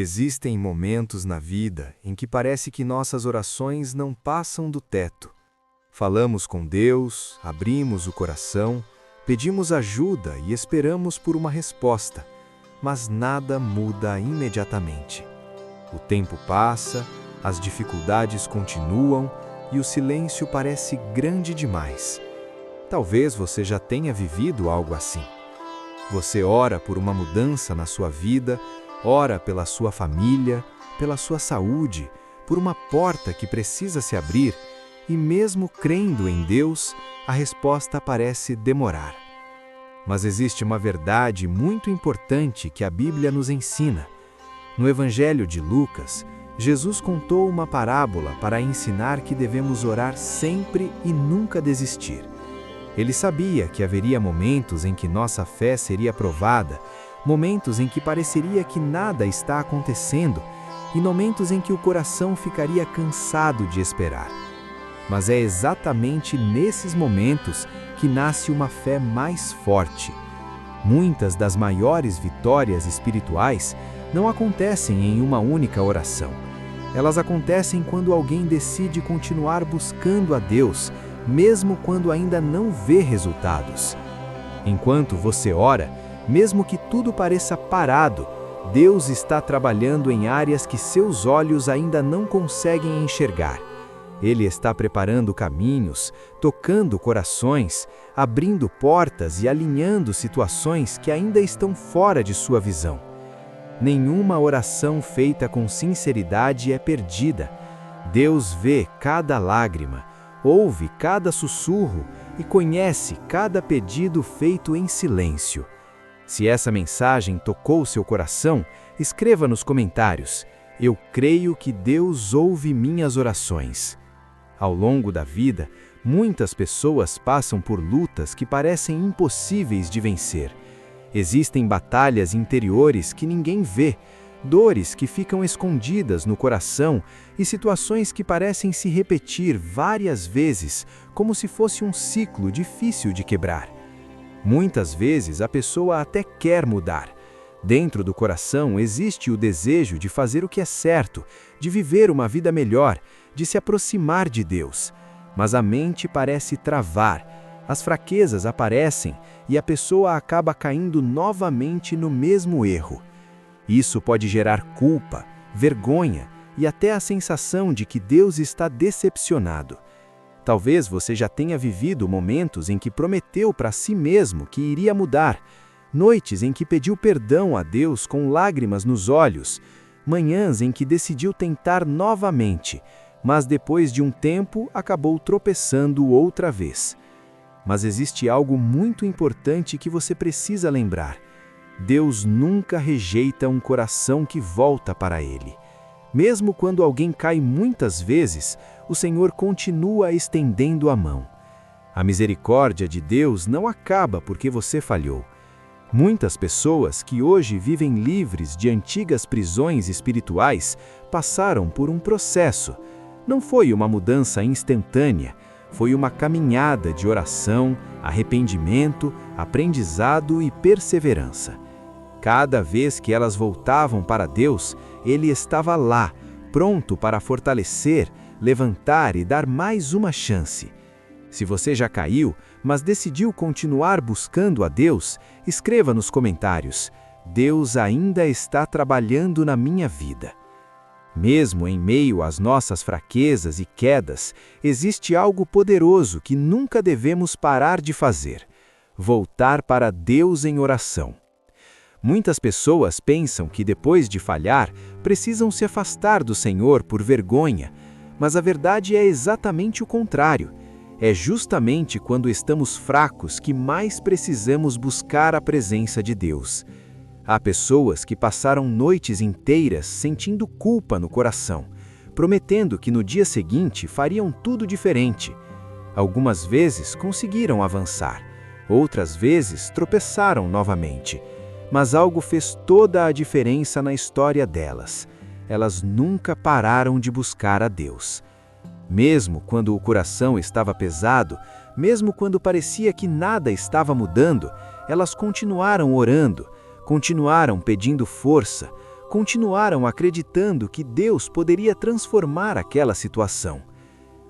Existem momentos na vida em que parece que nossas orações não passam do teto. Falamos com Deus, abrimos o coração, pedimos ajuda e esperamos por uma resposta, mas nada muda imediatamente. O tempo passa, as dificuldades continuam e o silêncio parece grande demais. Talvez você já tenha vivido algo assim. Você ora por uma mudança na sua vida, ora pela sua família, pela sua saúde, por uma porta que precisa se abrir, e mesmo crendo em Deus, a resposta parece demorar. Mas existe uma verdade muito importante que a Bíblia nos ensina. No Evangelho de Lucas, Jesus contou uma parábola para ensinar que devemos orar sempre e nunca desistir. Ele sabia que haveria momentos em que nossa fé seria provada, momentos em que pareceria que nada está acontecendo e momentos em que o coração ficaria cansado de esperar. Mas é exatamente nesses momentos que nasce uma fé mais forte. Muitas das maiores vitórias espirituais não acontecem em uma única oração. Elas acontecem quando alguém decide continuar buscando a Deus, mesmo quando ainda não vê resultados. Enquanto você ora, mesmo que tudo pareça parado, Deus está trabalhando em áreas que seus olhos ainda não conseguem enxergar. Ele está preparando caminhos, tocando corações, abrindo portas e alinhando situações que ainda estão fora de sua visão. Nenhuma oração feita com sinceridade é perdida. Deus vê cada lágrima, ouve cada sussurro e conhece cada pedido feito em silêncio. Se essa mensagem tocou seu coração, escreva nos comentários: "Eu creio que Deus ouve minhas orações." Ao longo da vida, muitas pessoas passam por lutas que parecem impossíveis de vencer. Existem batalhas interiores que ninguém vê, dores que ficam escondidas no coração e situações que parecem se repetir várias vezes, como se fosse um ciclo difícil de quebrar. Muitas vezes a pessoa até quer mudar. Dentro do coração existe o desejo de fazer o que é certo, de viver uma vida melhor, de se aproximar de Deus. Mas a mente parece travar, as fraquezas aparecem e a pessoa acaba caindo novamente no mesmo erro. Isso pode gerar culpa, vergonha e até a sensação de que Deus está decepcionado. Talvez você já tenha vivido momentos em que prometeu para si mesmo que iria mudar, noites em que pediu perdão a Deus com lágrimas nos olhos, manhãs em que decidiu tentar novamente, mas depois de um tempo acabou tropeçando outra vez. Mas existe algo muito importante que você precisa lembrar. Deus nunca rejeita um coração que volta para Ele. Mesmo quando alguém cai muitas vezes, o Senhor continua estendendo a mão. A misericórdia de Deus não acaba porque você falhou. Muitas pessoas que hoje vivem livres de antigas prisões espirituais passaram por um processo. Não foi uma mudança instantânea, foi uma caminhada de oração, arrependimento, aprendizado e perseverança. Cada vez que elas voltavam para Deus, Ele estava lá, pronto para fortalecer, levantar e dar mais uma chance. Se você já caiu, mas decidiu continuar buscando a Deus, escreva nos comentários: "Deus ainda está trabalhando na minha vida." Mesmo em meio às nossas fraquezas e quedas, existe algo poderoso que nunca devemos parar de fazer: voltar para Deus em oração. Muitas pessoas pensam que depois de falhar, precisam se afastar do Senhor por vergonha, mas a verdade é exatamente o contrário. É justamente quando estamos fracos que mais precisamos buscar a presença de Deus. Há pessoas que passaram noites inteiras sentindo culpa no coração, prometendo que no dia seguinte fariam tudo diferente. Algumas vezes conseguiram avançar, outras vezes tropeçaram novamente. Mas algo fez toda a diferença na história delas. Elas nunca pararam de buscar a Deus. Mesmo quando o coração estava pesado, mesmo quando parecia que nada estava mudando, elas continuaram orando, continuaram pedindo força, continuaram acreditando que Deus poderia transformar aquela situação.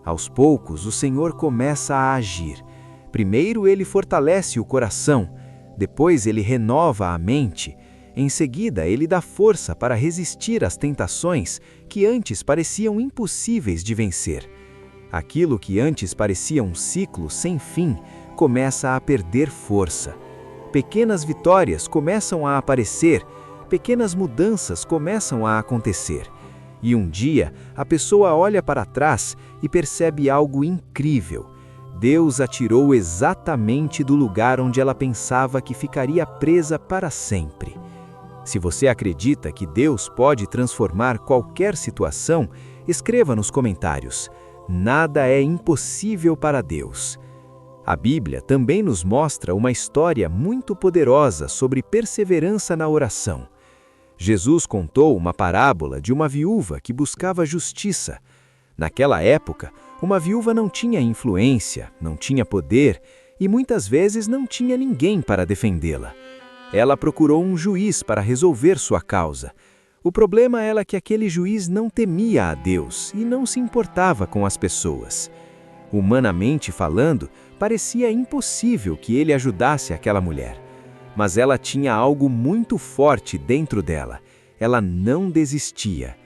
Aos poucos, o Senhor começa a agir. Primeiro, ele fortalece o coração, depois, ele renova a mente. Em seguida, ele dá força para resistir às tentações que antes pareciam impossíveis de vencer. Aquilo que antes parecia um ciclo sem fim começa a perder força. Pequenas vitórias começam a aparecer, pequenas mudanças começam a acontecer. E um dia, a pessoa olha para trás e percebe algo incrível. Deus a tirou exatamente do lugar onde ela pensava que ficaria presa para sempre. Se você acredita que Deus pode transformar qualquer situação, escreva nos comentários. Nada é impossível para Deus. A Bíblia também nos mostra uma história muito poderosa sobre perseverança na oração. Jesus contou uma parábola de uma viúva que buscava justiça. Naquela época, uma viúva não tinha influência, não tinha poder e muitas vezes não tinha ninguém para defendê-la. Ela procurou um juiz para resolver sua causa. O problema era que aquele juiz não temia a Deus e não se importava com as pessoas. Humanamente falando, parecia impossível que ele ajudasse aquela mulher. Mas ela tinha algo muito forte dentro dela. Ela não desistia.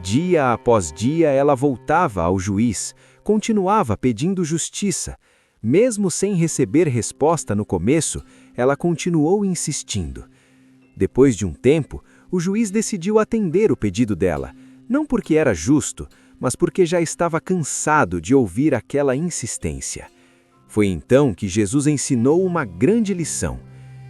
Dia após dia ela voltava ao juiz, continuava pedindo justiça. Mesmo sem receber resposta no começo, ela continuou insistindo. Depois de um tempo, o juiz decidiu atender o pedido dela, não porque era justo, mas porque já estava cansado de ouvir aquela insistência. Foi então que Jesus ensinou uma grande lição.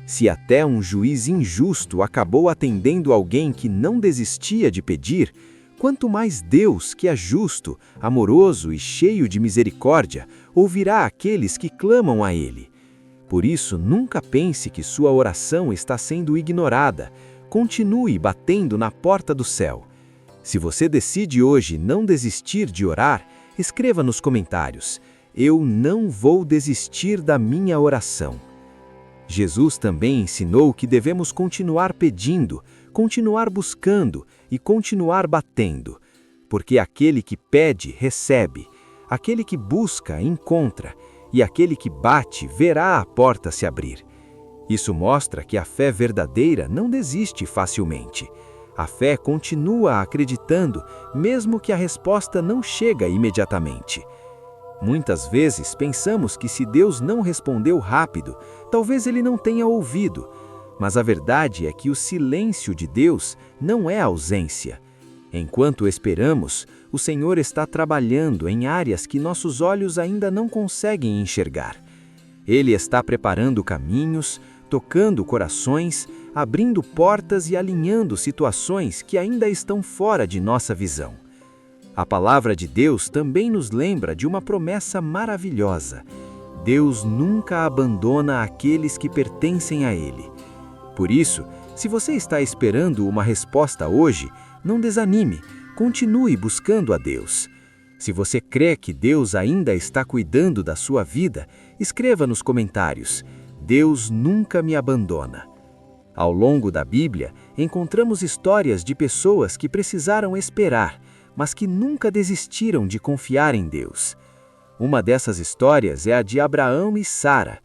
Se até um juiz injusto acabou atendendo alguém que não desistia de pedir, quanto mais Deus, que é justo, amoroso e cheio de misericórdia, ouvirá aqueles que clamam a Ele. Por isso, nunca pense que sua oração está sendo ignorada. Continue batendo na porta do céu. Se você decide hoje não desistir de orar, escreva nos comentários: eu não vou desistir da minha oração. Jesus também ensinou que devemos continuar pedindo, continuar buscando e continuar batendo, porque aquele que pede, recebe, aquele que busca, encontra, e aquele que bate, verá a porta se abrir. Isso mostra que a fé verdadeira não desiste facilmente. A fé continua acreditando, mesmo que a resposta não chega imediatamente. Muitas vezes pensamos que se Deus não respondeu rápido, talvez Ele não tenha ouvido. Mas a verdade é que o silêncio de Deus não é ausência. Enquanto esperamos, o Senhor está trabalhando em áreas que nossos olhos ainda não conseguem enxergar. Ele está preparando caminhos, tocando corações, abrindo portas e alinhando situações que ainda estão fora de nossa visão. A palavra de Deus também nos lembra de uma promessa maravilhosa. Deus nunca abandona aqueles que pertencem a Ele. Por isso, se você está esperando uma resposta hoje, não desanime, continue buscando a Deus. Se você crê que Deus ainda está cuidando da sua vida, escreva nos comentários: Deus nunca me abandona. Ao longo da Bíblia, encontramos histórias de pessoas que precisaram esperar, mas que nunca desistiram de confiar em Deus. Uma dessas histórias é a de Abraão e Sara.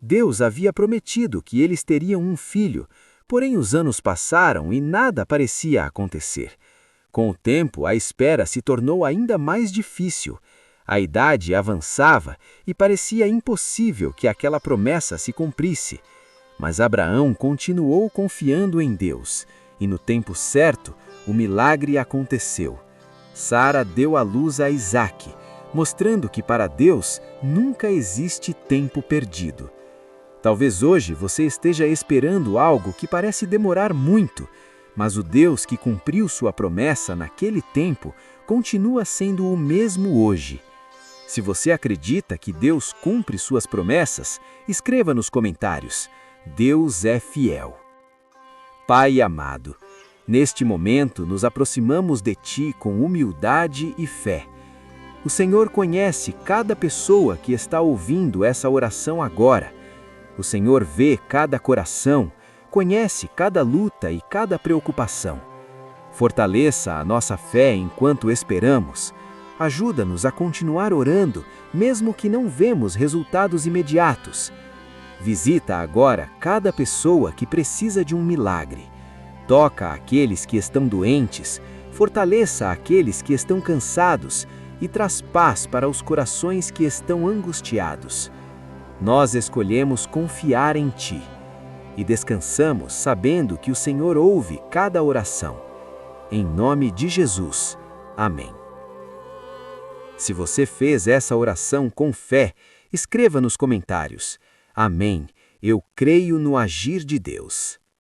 Deus havia prometido que eles teriam um filho, porém os anos passaram e nada parecia acontecer. Com o tempo, a espera se tornou ainda mais difícil. A idade avançava e parecia impossível que aquela promessa se cumprisse. Mas Abraão continuou confiando em Deus, e no tempo certo, o milagre aconteceu. Sara deu à luz a Isaque, mostrando que para Deus nunca existe tempo perdido. Talvez hoje você esteja esperando algo que parece demorar muito, mas o Deus que cumpriu sua promessa naquele tempo continua sendo o mesmo hoje. Se você acredita que Deus cumpre suas promessas, escreva nos comentários: Deus é fiel. Pai amado, neste momento nos aproximamos de Ti com humildade e fé. O Senhor conhece cada pessoa que está ouvindo essa oração agora. O Senhor vê cada coração, conhece cada luta e cada preocupação. Fortaleça a nossa fé enquanto esperamos. Ajuda-nos a continuar orando, mesmo que não vemos resultados imediatos. Visita agora cada pessoa que precisa de um milagre. Toca aqueles que estão doentes, fortaleça aqueles que estão cansados e traz paz para os corações que estão angustiados. Nós escolhemos confiar em Ti e descansamos sabendo que o Senhor ouve cada oração. Em nome de Jesus. Amém. Se você fez essa oração com fé, escreva nos comentários: Amém, eu creio no agir de Deus.